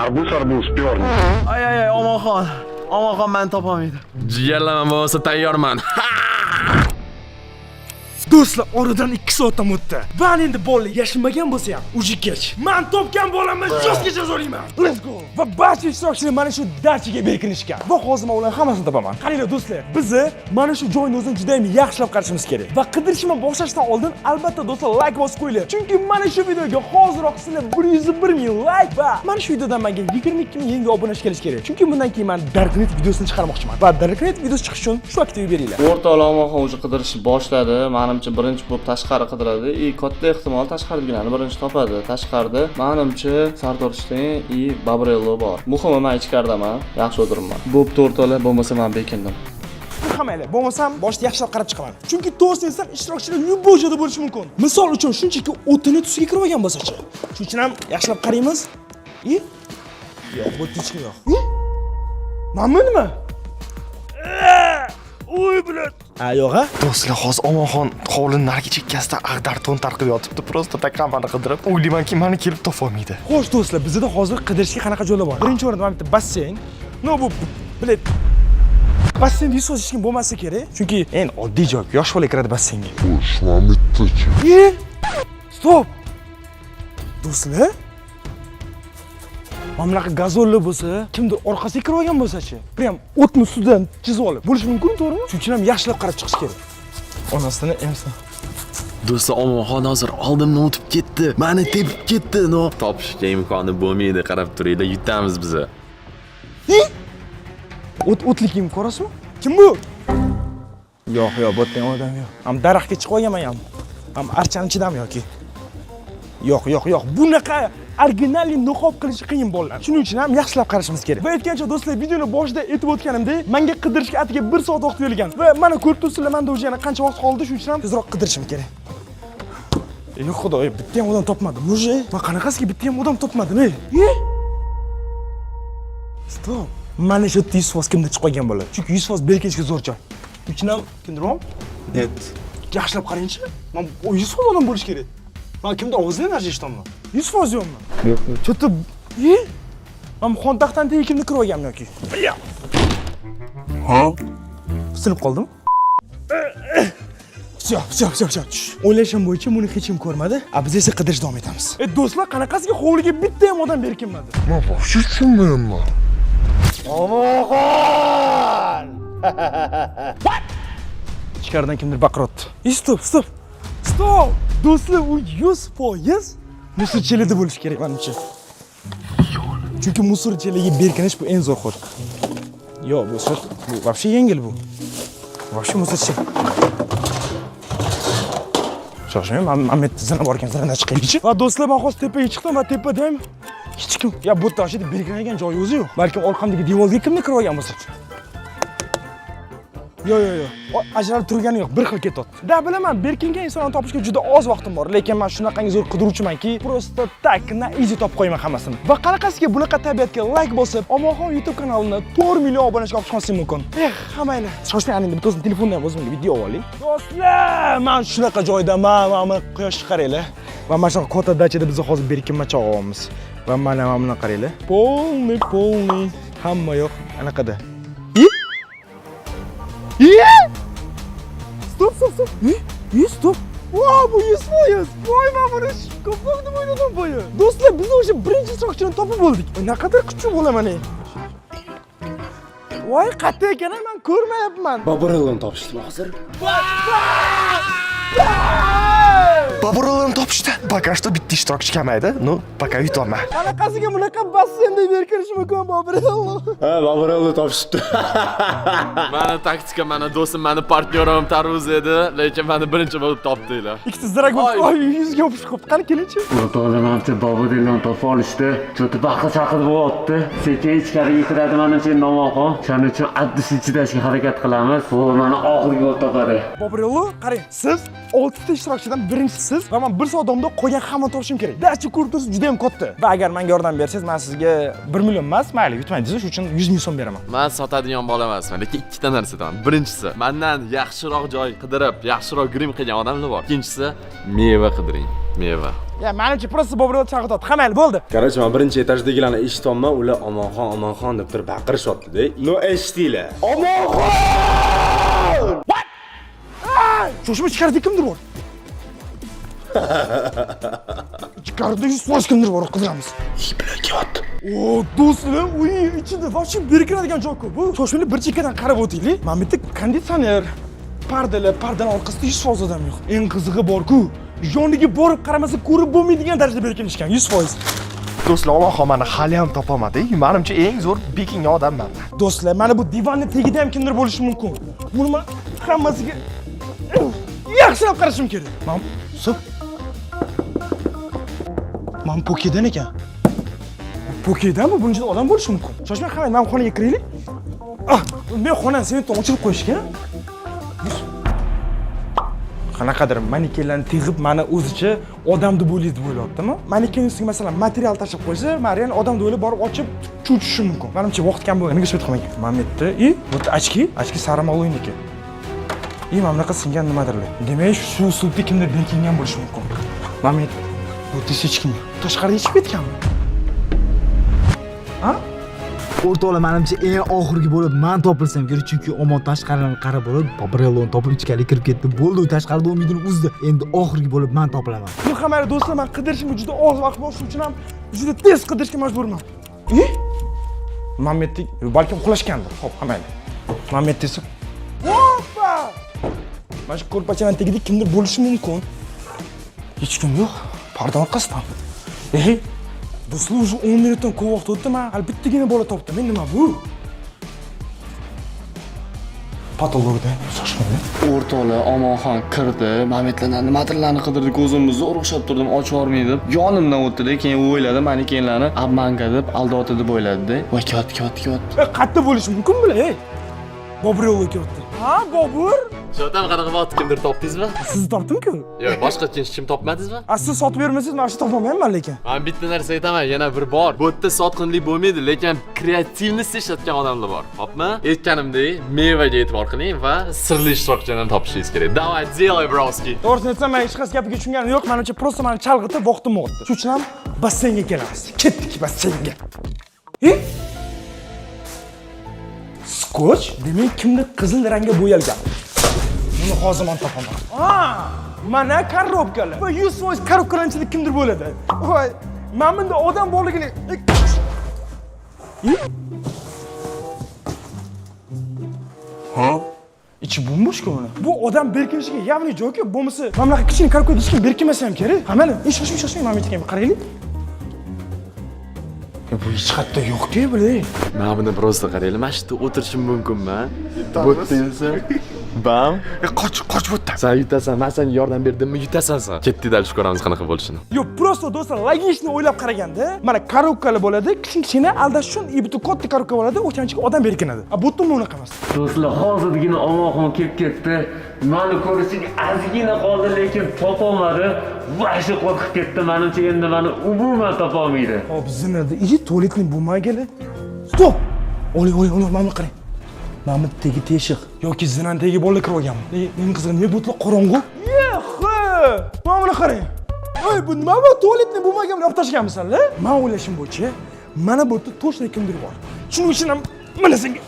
Arbuz, piyorni. Ay, Omonxon. Omonxon meni topolmaydi. Jigarlaman bo'lsa tayyorman. Do'stlar, oradan 2 soatdan o'tdi. Va endi bolalar yashimagan bo'lsa ham, uji kech. Men topgan bolamni jo'sgacha zo'rayman. Let's go. Va barcha ishtirokchilar mana shu dachiga berkinishgan. Va hozir men ularning hammasini topaman. Qaranglar do'stlar, bizni mana shu joyni o'zini juda ham yaxshilab qarashimiz kerak. Va qidirishni boshlashdan oldin albatta do'stlar like bosib qo'yinglar. Chunki mana shu videoga hoziroq sizlar 101 ming like va mana shu videodan menga 22 ming yangi obunachi kelish kerak. Chunki bundan keyin men Darknet videosini chiqarmoqchiman. Va Darknet videosi chiqish uchun shu aktivni beringlar. O'rtoq Omonxon o'zi qidirishni boshladi. Menimcha birinchi bo'lib tashqari qidiradi. Katta ehtimol tashqaridagilarni birinchi topadi. Tashqarida menimcha Sardorishteyn Babrello bor. Muhimi men ichkaridaman, yaxshi o'tiribman. Bo'pti o'rtoqlar, bo'lmasa men bekindim. Hammaylar, bo'lmasam boshda yaxshilab qarab chiqaman. Chunki to'g'risini aytsam, ishtirokchilar любой joyda bo'lishi mumkin. Misol uchun shunchaki o'tini tusiga kirib olgan bo'lsa-chi. Shuning uchun ham yaxshilab qaraymiz. Yo'q, bu hech kim yo'q. Mana nima? Uy, bilat. Yo'q-a? Do'stlar, hozir Omonxon hovlining narigi chekkasida ag'dar to'ntar qilib yotibdi. Prosta takamani qidirib, o'ylaymanki, meni kelib topolmaydi. Xo'sh do'stlar, bizda hozir qidirishga qanaqa yo'llar bor? Birinchi o'rinda mana bitta basseyn. Bu bilet. Basseynda yuz foiz hech kim bo'lmasa kerak. Chunki eng oddiy joy, yosh bola kiradi basseynga. Stop. Do'stlar, mana bunaqa gazolli bo'lsa, kimdir orqasiga kirib olgan bo'lsa-chi, prям o'tni ustidan chizib olib bo'lishi mumkin, to'g'rimi? Shuning uchun ham yaxshilab qarab chiqish kerak. Onasidan emsin. Do'stlar, Omonxon hozir oldimdan o'tib ketdi. Meni tepib ketdi. Topishga imkoni bo'lmaydi, qarab turinglar, yutamiz biz. O'tlikni ko'rasizmi? Kim bu? Yo'q, bu yerda odam yo'q. Ham daraxtga chiqib olganman ham. Ham archanichidami yoki? Yo'q. Bunaqa originalni niqob qilish qiyin bolalar. Shuning uchun ham yaxshilab qarashimiz kerak. Va aytgancha do'stlar, videoni boshida aytib o'tganimdek, menga qidirishga atiga 1 soat vaqt berilgan. Va mana ko'rib turibsizlar, menda o'zi yana qancha vaqt qoldi, shuning uchun ham tezroq qidirishim kerak. Ey xudoy, bitta ham odam topmadim. Muje, men qanaqasiga bitta ham odam topmadim, ey. Stop. Mana shu 100% kimda chiqib qolgan bo'lar. Chunki 100% belgilashga zo'r joy. Uchun ham kimdir bor? Net. Yaxshilab qarang-chi. Men 100% odam bo'lish kerak. Men kimdir ovozini eshitaman. 100% yo'qmi? Yo'q. Cho'tib, men xontaxtdan tegi kimni kirib olganmi yoki? Ha? Sinib qoldim. Всё. O'ylashim bo'yicha buni hech kim ko'rmadi. Biz esa qidirish davom etamiz. Do'stlar, qanaqasiga hovliga bitta ham odam berkinmadi? Men bosh tushunmayapman. Omonxon! What? Ichkaridan kimdir baqiryapti. Stop. Do'stlar, u 100% musorchelida bo'lish kerak menimcha. Chunki musorchelaga berkinish bu eng zo'r xo'sh. Yo'q, bu вообще yengil bu. Вообще musorchel. Shoshmang, men zina borgan zinadan chiqaychi. Va do'stlar, men hozir tepaga chiqdim va tepada ham hech kim. Bu toshida belgilangan joyi o'zi yo'q. Balkim orqamdagi devorga kimdir kirib olgan bo'lsa. Yo'q. Ajralib turgani yo'q, bir xil ketyapti. Da bilaman, berkingan insonni topishga juda oz vaqtim bor, lekin men shunaqangi zo'r qidiruvchimanki, prosta tak na easy topib qo'yaman hammasini. Va qanaqasiga bunaqa tabiatga like bosib, Omonxon YouTube kanalini 4 million obunachiga olib chiqmasam mumkin. Shoshmang, endi bitta o'zim telefondan ham o'zimga video oling. Do'stlar, men shunaqa joyda mana quyoshni qaranglar. Va mana shu katta dachada biz hozir berkinmacha olamiz. Va mana buni qaranglar. Polniy. Hamma yo'q, anaqada. Stop. Stop. Wow, bu 100%. Voy, men buni ko'proq deb o'yladim bo'yi. Do'stlar, biz o'sha birinchi ishtirokchini topib bo'ldik. Naqadar kuchli bo'laman ey. Voy, qatta ekan, men ko'rmayapman. Babrelloni topishdi hozir. Babrelloni topishdi. Пока что bitta ishtirokchi kamaydi. Пока yutolman. Qanaqasiga bunaqa bassenda berkinish mumkin Babrello? Ha, Babrello topishdi. Meni taktika, meni do'stim, meni partnyorim Tarvuz edi, lekin meni birinchi bo'lib topdinglar. Ikkita zirak bo'lib, yuzga yopishib qolibdi. Qani keling-chi. O'rtoqlar, menimcha Babrelloni topib olishdi. Cho'ti baqir-chaqir bo'lyapti. Sekin ichkariga kiradi menimcha Omonxon. Shuning uchun addisi chidashga harakat qilamiz. Bu meni oxirgi bo'lib topadi. Babrello, qarang, siz 6 ta ishtirokchidan birinchisiz va men 1 soat davomida qolgan hamma topishim kerak. Dachi kurtus juda ham katta. Va agar menga yordam bersangiz, men sizga 1 million emas, mayli, yutmaysiz, shuning uchun 100 ming so'm beraman. Men sotadigan bola emasman, lekin ikkita narsa aytaman. Birinchisi, mendan yaxshiroq joy qidirib, yaxshiroq grim qilgan odamlar bor. Ikkinchisi, meva qidiring. meva. Ya menimcha просто Boburov chaqirdi. Hammali bo'ldi. Короче, men birinchi etajdagilarni eshityapman, ular omonxon deb turib baqirishyapti-da. No eshitinglar. Shoshma ichkarida kimdir bor. Ichkarida 100% kimdir bor, qidiramiz. Iblakat. O, do'stlar, uy ichida вообще berkinadigan joy ko'p. Bu shoshmani bir chekkadan qarab o'taylik. Mana bu yerda konditsioner, pardalar orqasida 100% odam yo'q. Eng qizig'i bor-ku, yoniga borib qaramasa ko'rib bo'lmaydigan darajada berkinishgan 100%. Do'stlar, Alloh meni hali ham topolmadi. Menimcha eng zo'r bekingan odamman. Do'stlar, mana bu divanni tagida ham kimdir bo'lishi mumkin. Buni men hammasiga yaxshilab qarashim kerak. Men pokedan ekan. Pokedanmi? Bunun ichida odam bo'lishi mumkin. Shoshmay qarang, men xonaga kiraylik. Men xonani sen ochib qo'yishgan. Qanaqadir manekenlarni tegib, meni o'zicha odam deb o'ylaydi deb o'ylayaptimi? Maneken ustiga masalan material tashib qo'ysa, Marian odam deb o'ylab borib ochib cho'chishi mumkin. Menimcha vaqt kam bo'lganiga shubha qilmayman. Mana bu yerda, bu ochki Saramaloyniki. Mana bunaqa singan nimadirlar. Demak, shu uslubda kimdir berkingan bo'lishi mumkin. Mana bu yerda bu hech kim. Tashqarida ichib ketganmi? Ha? O'rtoqlar, menimcha eng oxirgi bo'lib men topilsam kerak, chunki omon tashqaridan qarab bo'lib, Bobrelon topib ichkariga kirib ketdi. Bo'ldi, tashqarida umidini uzdi. Endi oxirgi bo'lib men topilaman. Bu hamma do'stlar, men qidirishim juda oz vaqt bor, shuning uchun ham juda tez qidirishga majburman. Mana bu yerda balkim uxlashgandir. Xo'p, hammayli. Mana bu yerda esa hoppa! Mana shu ko'rpachaning tagida kimdir bo'lishi mumkin. Hech kim yo'q. Parda orqasidan. Do'stlar, уже 10 minutdan ko'p vaqt o'tdi, men albattagina bola topdim. Men nima bu? Patologda shoshmadi. O'rtoqlar Omonxon kirdi, Mametlarni nimadirlarni qidirdi, ko'zimni zo'r o'xshab turdim, ochib yormaydi. Yonimdan o'tdi-da, keyin o'yladi, manekenlarni obmanga deb aldoti deb o'yladi-da. Voy, kat. Qayerda bo'lishi mumkin bular? Boburov ketdi. Ha, Bobur? Shotam qanaqa vaqt kimdir topdingizmi? Sizni topdim-ku. Yo'q, boshqa hech kim topmadingizmi? Siz sotib bermasangiz, men shu topolmayman lekin. Men bitta narsa aytaman, yana bir bor. Bu yerda sotqinlik bo'lmaydi, lekin kreativnost ishlatgan odamlar bor. Xo'pmi? Aytganimdek, mevaga e'tibor qiling va sirli ishtirokchilarni topishingiz kerak. Давай, делай, броски. To'g'risini aytsam, men hech qaysi gapiga tushunganim yo'q. Menimcha просто meni chalg'itib vaqtim o'tdi. Shuning uchun ham basseynga kelamiz. Ketdik basseynga. Skoch, demak kimdir qizil rangga bo'yalgan. Buni hozir men topaman. Mana korobkalar. Va 100% korobkalar ichida kimdir bo'ladi. Voy, men bunda odam borligini. İçi bomboş-ku buni. Bu odam berkinishiga явный joy-ku. Bo'lmasa, mana bunaqa kichkina korobka hech kim berkinmasa ham kerak. Mana, shoshmay, men aytgan qaraylik. Bu hech qayerda yo'q-ku bular. Mana buni просто qaraylik. Mana shu yerda o'tirishim mumkinmi? Bu yerda bam. Qoch bu yerdan. Sen yutasan, men senga yordam berdimmi, yutasan sen. Ketdik dal ko'ramiz qanaqa bo'lishini. Yo'q, просто do'stlar, logikni o'ylab qaraganda, mana korobkalar bo'ladi, kichkina aldash uchun bitta katta korobka bo'ladi, o'shanchiga odam berkinadi. Bu yerda unaqa emas. Do'stlar, hozirgina Omonxon kelib ketdi. Meni ko'rishiga ozgina qoldi, lekin topolmadi. Vashi qo'rqib ketdi. Menimcha endi meni umuman topolmaydi. Hop, zinada, tualetning bo'lmagani. Stop! Oling, mana qarang. Mana bu tegi teshik yoki zinan tegi bolalar kirib olganmi? Mening qizim, nima bu qorongu? Mana buni qarang. Bu nima bu tualetning bo'lmaganini olib tashlaganmisan-la? Men o'ylashim bo'yicha, mana bu yerda точно kimdir bor. Shuning uchun ham mana senga.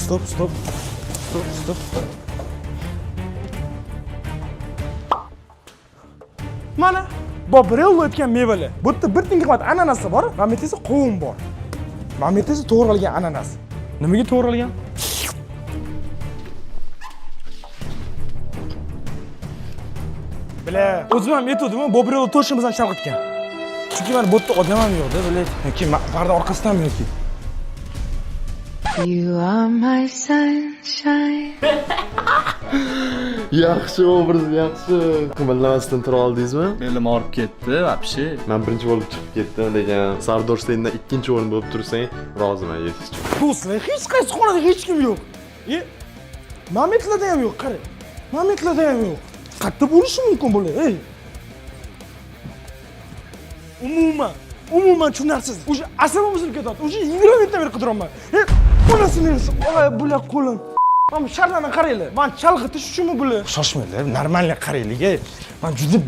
Stop. Mana Bobrello o'tgan mevalar. Bu yerda bir tinga qimmat ananasi bor, mana bu yerda esa qovun bor. Mana bu yerda esa to'g'ralgan ananas. Nimaga to'g'ralgan? Bila, o'zim ham aytdim, Bobrello to'shimizdan chalg'itgan. Chunki mana bu yerda odam ham yo'q-da, bilay. Yoki parda orqasidanmi yoki? You are my sunshine. Yaxshi obraz, yaxshi. Qimirlamasdan tura oldingizmi? Belim og'rib ketdi, вообще. Men birinchi bo'lib chiqib ketdim, lekin Sardorsteyndan ikkinchi o'rin bo'lib tursang, roziman yetishdim. Do'stlar, hech qaysi xonada hech kim yo'q. Mametlarda ham yo'q, qara. Mametlarda ham yo'q. Qayerda bo'lishi mumkin bular? Umuman tushunarsiz. O'sha asabim buzilib ketadi. O'sha 20 minutdan beri qidiryapman. Bu narsa nerasi? Bular qo'lim. Mana bu sharlarni qaranglar. Men chalg'itish uchunmi bular? Shoshmanglar, normalniy qaranglar. Men juda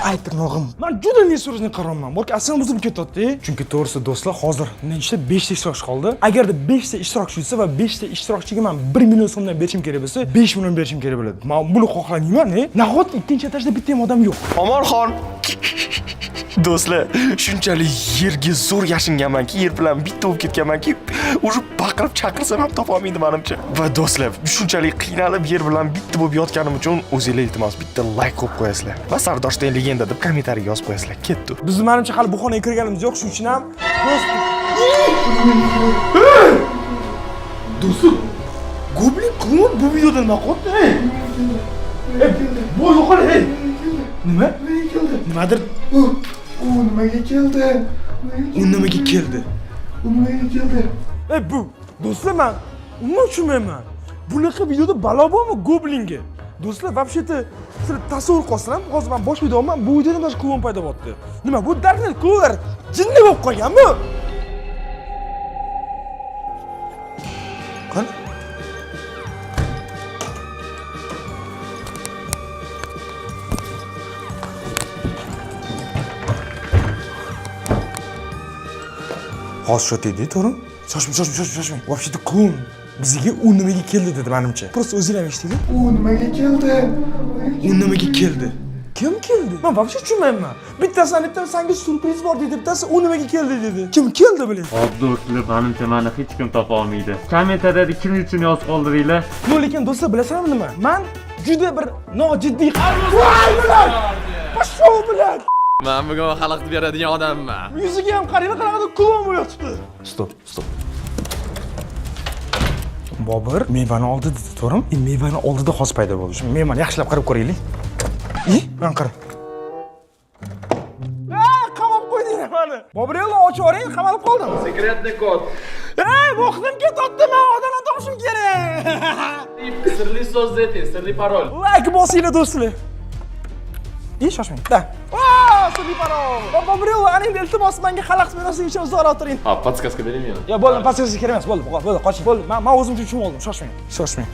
aytmoqim. Men juda neso'zni qaramman. Balki aslan buzib ketadi. Chunki to'g'risi do'stlar, hozir nechta 5 ta ishtirokchi qoldi. Agarda 5 ta ishtirokchi bo'lsa va 5 ta ishtirokchiga men 1 million so'mdan berishim kerak bo'lsa, 5 million berishim kerak bo'ladi. Men buni xohlamayman, Nahot ikkinchi etajda bitta ham odam yo'q. Omorxon. Do'stlar, shunchalik yerga zo'r yashinganmanki, yer bilan bitta bo'lib ketganmanki, o'sha baqirib chaqirsam ham topolmaydi menimcha. Va do'stlar, shunchalik qiynalib yer bilan bitta bo'lib yotganim uchun o'zingizlar iltimos bitta like qo'yib qo'yasizlar. Va Sardoshdan legenda deb kommentariyaga yozib qo'yasizlar. Ketdi. Biz menimcha hali bu xonaga kirganimiz yo'q, shuning uchun ham do'stlar, goblin klon bu videoda nima qildi? Bu yo'qol, Nima? Nimadir? U nimaga keldi? U nimaga keldi? Bu do'stlar, men umuman tushunmayman. Bunaqa videoda balo bormi goblinga? Do'stlar, вообще-то sizlar tasavvur qilsam, hozir men bosh videoman, bu videoda boshqa klon paydo bo'ldi. Nima? Bu darhol klonlar jinni bo'lib qolganmi? Qani? Hozir shu dedi, to'g'rimi? Shoshmang. Вообще-то klon bizga u nimaga keldi dedi menimcha. Просто o'zinglar eshitdinglar. U nimaga keldi? Kim keldi? Men вообще tushunmayman. Bittasi senga surpriz bor dedi, bittasi u nimaga keldi dedi. Kim keldi biling? Hop do'stlar, menimcha meni hech kim topa olmaydi. Kommentariyada kim uchun yozib qoldiringlar. Yo'q, lekin do'stlar, bilasizmi nima? Men juda bir nojiddiy voy bilan. Boshqa bilan. Men bugun xalaqit beradigan odamman. Yuziga ham qaranglar, qanaqadir klon bo'lib yotibdi. Stop. Bobur mevani oldi dedi, to'g'rimi? Mevani oldida xos paydo bo'ldi. Shu mevani yaxshilab qarab ko'raylik. Men qara. Qamab qo'ydinglar meni. Boburello, ochib yuboring, qamalib qoldim. Sekretniy kod. Vaqtim ketdi, men odamdan topishim kerak. Sirli so'z ayting, sirli parol. Like bosinglar do'stlar. Shoshmang. Da. Sirli parol. Boburello, aning iltimos menga xalaqit berasing uchun uzoq o'tiring. Ha, podskaska beringmi? Yo, bo'ldi, podskaska kerak emas, bo'ldi, qoching. Bo'ldi, men o'zim uchun tushunib oldim. Shoshmang.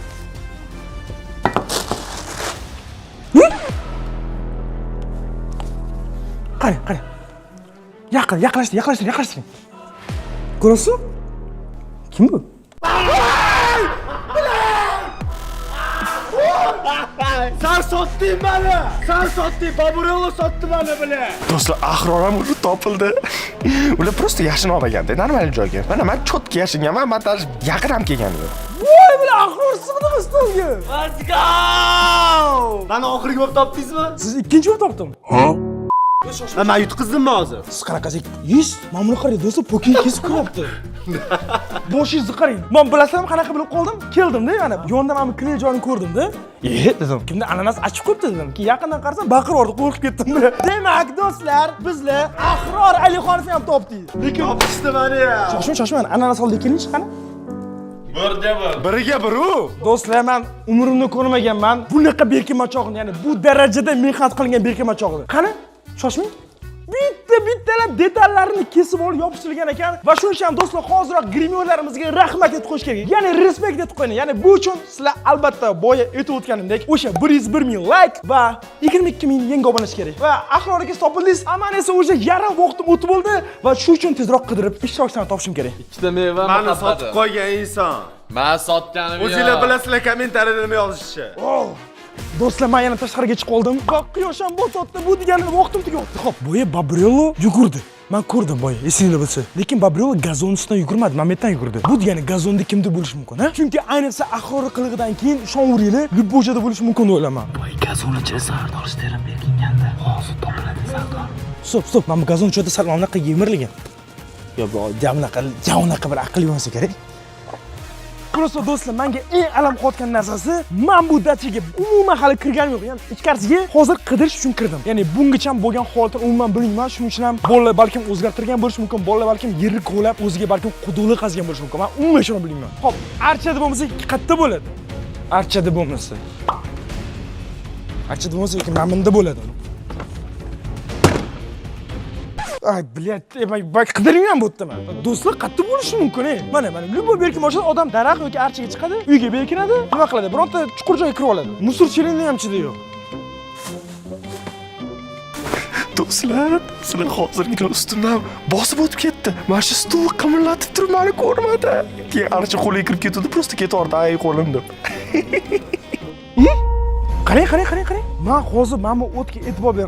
Qarang. Yaqinlashtiring. Ko'rasiz? Kim bu? Sen sotding meni. Boburello sotdi meni bile. Do'stlar, ahroram uni topildi. Ular prosta yashin olmaganda, normal joyga. Mana men cho'tga yashinganman, men даже yaqin ham kelgandim. Voy, bile ahrorsizmi stolga? Let's go! Meni oxirgi bo'lib topdingizmi? Siz ikkinchi bo'lib topdim. Men yutqizdimmi hozir? Siz qanaqasiz? Mana buni qarang do'stlar, poking kesib ko'ryapti. Boshingizni qarang. Men bilasizmi qanaqa bilib qoldim? Keldim-da, yana yondan ham kley joyini ko'rdim-da. Dedim, kimda ananas achib qo'yibdi dedim. Keyin yaqindan qarasam baqirib qo'rqib ketdim-da. Demak, do'stlar, bizlar Ahror Alixonovni ham topdik. Lekin topishdi meni ya. Shoshmang, ananas oldi keling chiqani. Biriga biru. Do'stlar, men umrimda ko'rmaganman bunaqa berkinmachoqni, ya'ni bu darajada mehnat qilingan berkinmachoqni. Qani? Shoshmang. Bittalab detallarini kesib olib yopishtirilgan ekan va shuning uchun ham do'stlar, hoziroq grimyorlarimizga rahmat aytib qo'yish kerak. Ya'ni respekt aytib qo'ying. Ya'ni bu uchun sizlar albatta boya aytib o'tganimdek o'sha 101 ming like va 22 ming yangi obunachi kerak. Va Ahror aka topildingiz. Aman esa o'sha yarim vaqtim o'tib bo'ldi va shu uchun tezroq qidirib ishtirokchilarni topishim kerak. Ikkita meva Meni sotib qo'ygan inson. Men sotganim yo'q. O'zinglar bilasizlar kommentariyada nima yozishni. Do'stlar, men yana tashqariga chiqib qoldim. Quyosh ham botdi, bu degani vaqtim tugadi. Xo'p, boya Boburello yugurdi. Men ko'rdim boya, esingizda bo'lsa. Lekin Boburello gazon ustidan yugurmadi, Mametdan yugurdi. Bu degani gazonda kimda bo'lishi mumkin, ha? Chunki ayniqsa Ahror qilig'idan keyin shonuriylar Lubojada bo'lishi mumkin deb o'ylayman. Boy gazon ichida Sardosh terim berkinganda. Hozir topiladi Sardosh. Stop, men bu gazon ichida salomnaqa yemirilgan. Yo, bu javnaqa bir aql bo'lsa kerak. Просто do'stlar, menga eng alam qotgan narsasi, men bu dachaga umuman hali kirganim yo'q. Ya'ni ichkarisiga hozir qidirish uchun kirdim. Ya'ni bungacha bo'lgan holatni umuman bilmayman. Shuning uchun ham bolalar balkim o'zgartirgan bo'lishi mumkin, bolalar balkim yerni kovlab, o'ziga balkim quduqli qazgan bo'lishi mumkin. Men umuman shuni bilmayman. Xo'p, archada bo'lmasa qayerda bo'ladi? Archada bo'lmasa lekin mana bunda bo'ladi. Ay, bilyat, bak qidiryapman bu yerda men. Do'stlar qayerda bo'lishi mumkin, Mana, любой berkim mashina odam daraxt yoki archaga chiqadi, uyga berkinadi, nima qiladi? Bironta chuqur joyga kirib oladi. Musor chelinni ham chidi yo'q. Do'stlar, sizlar hozirgina ustimdan bosib o'tib ketdi. Mana shu stulni qimirlatib turib meni ko'rmadi. Keyin archa qo'liga kirib ketdi, prosta ketordi, ay qo'lim deb. Qarang. Men hozir mana bu o'tga e'tibor ber